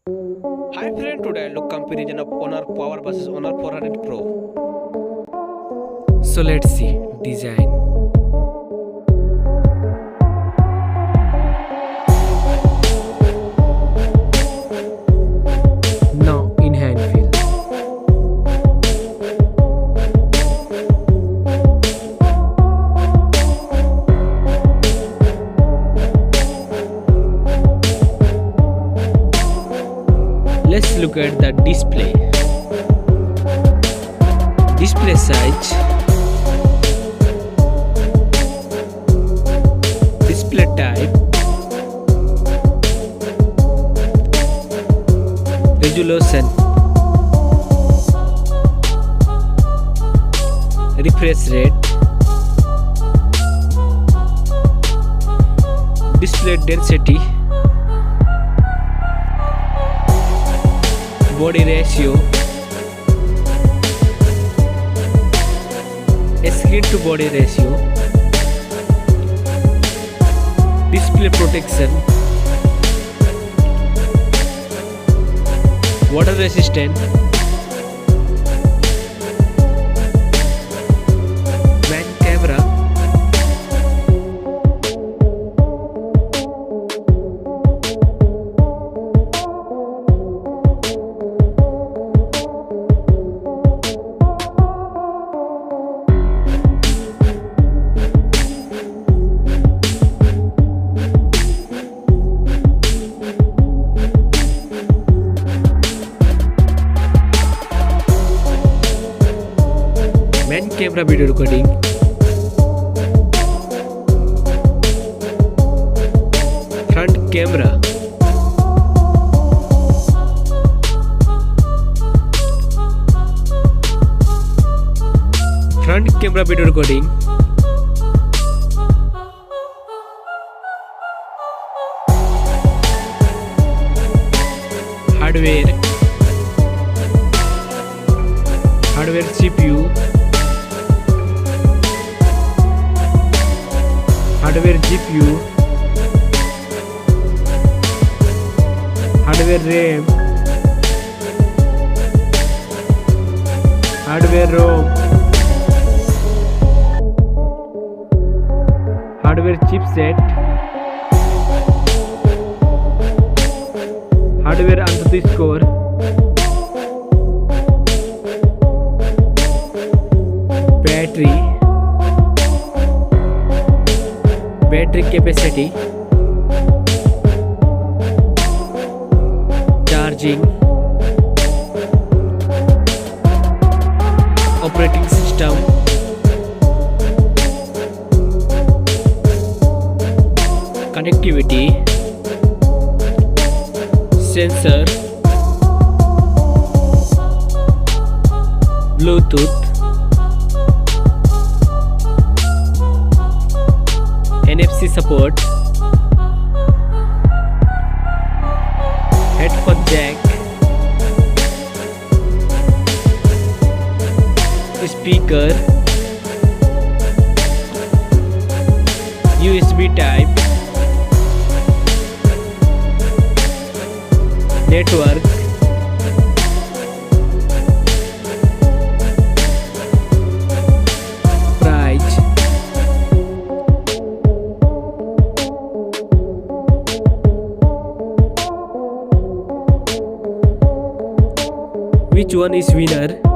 Hi friend, today I look comparison of Honor Power versus Honor 400 Pro. So let's see design. Now in hand feel. Let's look at the display. Display size, display type, resolution, refresh rate, display density, body ratio, screen to body ratio, display protection, water resistant, main camera, main camera video recording, front camera, front camera video recording, hardware CPU, hardware GPU, hardware RAM, hardware ROM, hardware chipset, hardware underscore, battery, battery capacity, charging, operating system, connectivity, sensor, Bluetooth, NFC support, headphone jack, speaker, USB type, network, price, which one is winner?